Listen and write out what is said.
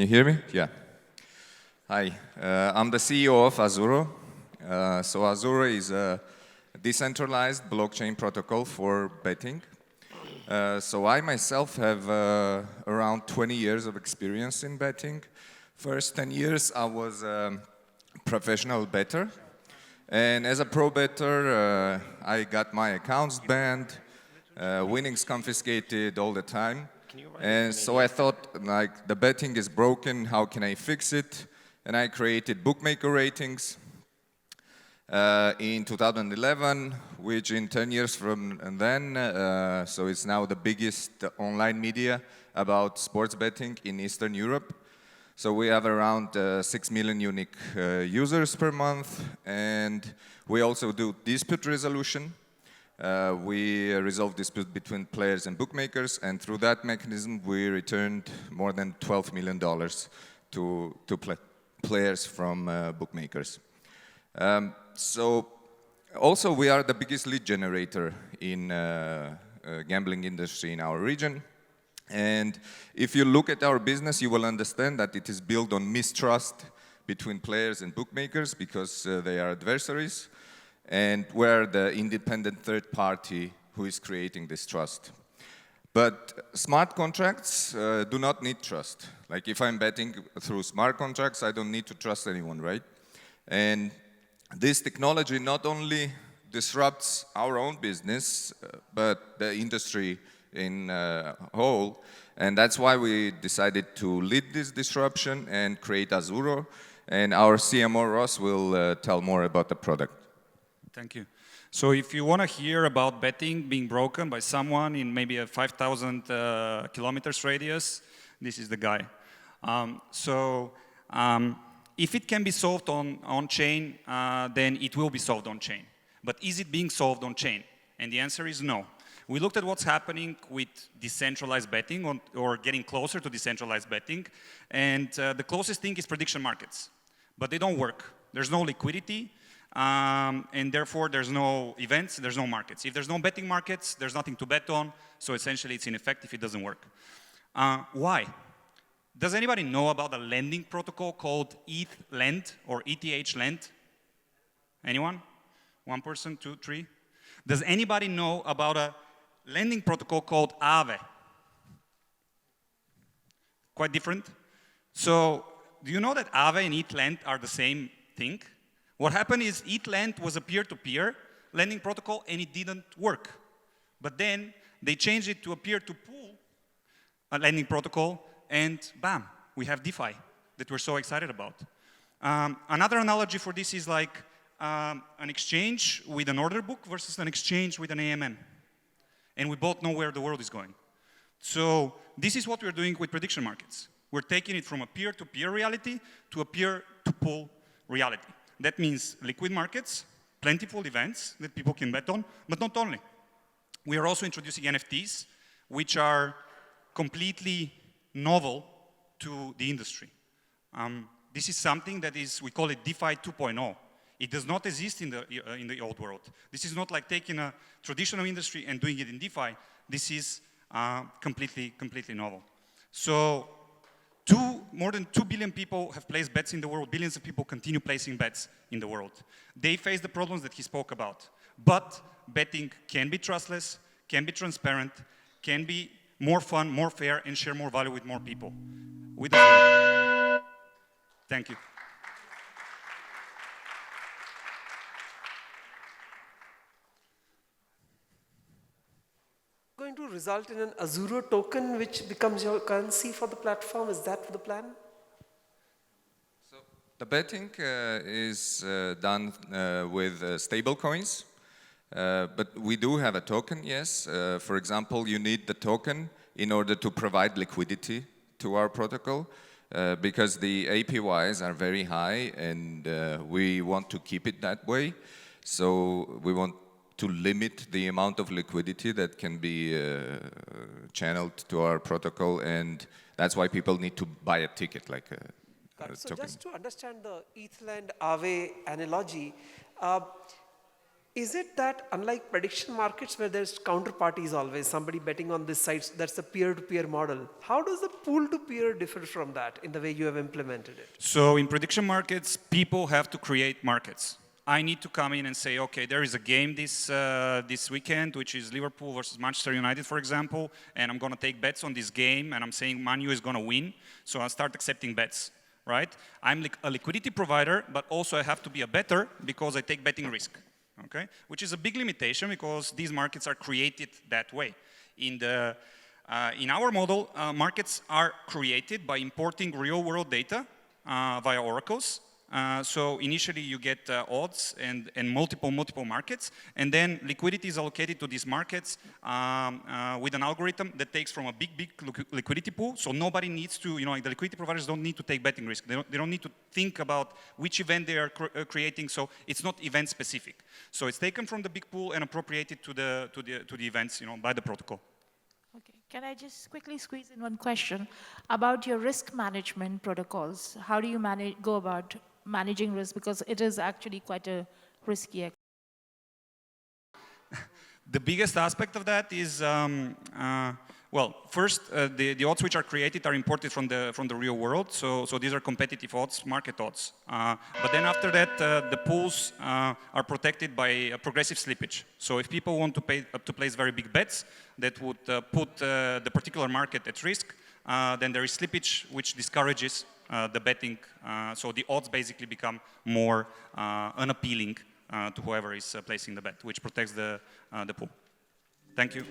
you hear me? Yeah. Hi, I'm the CEO of Azuro. So Azuro is a decentralized blockchain protocol for betting. So I myself have around 20 years of experience in betting. First 10 years I was a professional bettor. And as a pro bettor, I got my accounts banned, winnings confiscated all the time. And so I thought, like, the betting is broken, how can I fix it? And I created bookmaker ratings in 2011, which in 10 years from then, so it's now the biggest online media about sports betting in Eastern Europe. So we have around 6 million unique users per month, and we also do dispute resolution. We resolve disputes between players and bookmakers, and through that mechanism we returned more than $12 million to players from bookmakers. So also we are the biggest lead generator in gambling industry in our region. And if you look at our business, you will understand that it is built on mistrust between players and bookmakers because they are adversaries, and we're the independent third party who is creating this trust. But smart contracts do not need trust. Like if I'm betting through smart contracts, I don't need to trust anyone, right? And this technology not only disrupts our own business, but the industry in whole, and that's why we decided to lead this disruption and create Azuro, and our CMO Ross will tell more about the product. Thank you. So if you want to hear about betting being broken by someone in maybe a 5,000 kilometers radius, this is the guy. If it can be solved on-chain, then it will be solved on-chain. But is it being solved on-chain? And the answer is no. We looked at what's happening with decentralized betting or getting closer to decentralized betting, and the closest thing is prediction markets. But they don't work. There's no liquidity, and therefore there's no events, there's no markets. If there's no betting markets, there's nothing to bet on, so essentially it's ineffective, it doesn't work. Why? Does anybody know about a lending protocol called ETH-Lend or ETH-Lend? Anyone? One person, two, three? Does anybody know about a lending protocol called Aave? Quite different. So, do you know that Aave and ETH-Lend are the same thing? What happened is ETH-Lend was a peer-to-peer lending protocol and it didn't work. But then they changed it to a peer-to-pool lending protocol, and bam, we have DeFi that we're so excited about. Another analogy for this is like an exchange with an order book versus an exchange with an AMM. And we both know where the world is going. So this is what we're doing with prediction markets. We're taking it from a peer-to-peer reality to a peer-to-pool reality. That means liquid markets, plentiful events that people can bet on, but not only. We are also introducing NFTs, which are completely novel to the industry. This is something that is, we call it DeFi 2.0. It does not exist in the old world. This is not like taking a traditional industry and doing it in DeFi. This is completely novel. So more than 2 billion people have placed bets in the world. Billions of people continue placing bets in the world. They face the problems that he spoke about. But betting can be trustless, can be transparent, can be more fun, more fair, and share more value with more people. Thank you. Going to result in an Azuro token which becomes your currency for the platform? Is that the plan? So the betting is done with stable coins, but we do have a token, yes. For example, you need the token in order to provide liquidity to our protocol because the APYs are very high, and we want to keep it that way. So we want to limit the amount of liquidity that can be channeled to our protocol, and that's why people need to buy a ticket, like a So token. just to understand the ETH-Lend Aave analogy, Is it that unlike prediction markets where there's counterparties always, somebody betting on this site, that's the peer-to-peer model. How does the pool-to-peer differ from that in the way you have implemented it? So in prediction markets, people have to create markets. I need to come in and say, okay, there is a game this weekend, which is Liverpool versus Manchester United, for example, and I'm going to take bets on this game, and I'm saying Man U is going to win, so I'll start accepting bets, right? I'm a liquidity provider, but also I have to be a bettor because I take betting risk, okay? Which is a big limitation because these markets are created that way. In our model, markets are created by importing real-world data via oracles. So initially you get odds and multiple markets, and then liquidity is allocated to these markets with an algorithm that takes from a big liquidity pool. So nobody needs to, like the liquidity providers don't need to take betting risk. They don't need to think about which event they are creating. So it's not event specific. So it's taken from the big pool and appropriated to the events, by the protocol. Okay. Can I just quickly squeeze in one question about your risk management protocols? How do you go about managing risk, because it is actually quite a risky activity? The biggest aspect of that is, well, first, the odds which are created are imported from the real world, so these are competitive odds, market odds. But then after that, the pools are protected by a progressive slippage. So if people want to place very big bets that would put the particular market at risk, then there is slippage which discourages the betting, so the odds basically become more unappealing to whoever is placing the bet, which protects the pool. Thank you.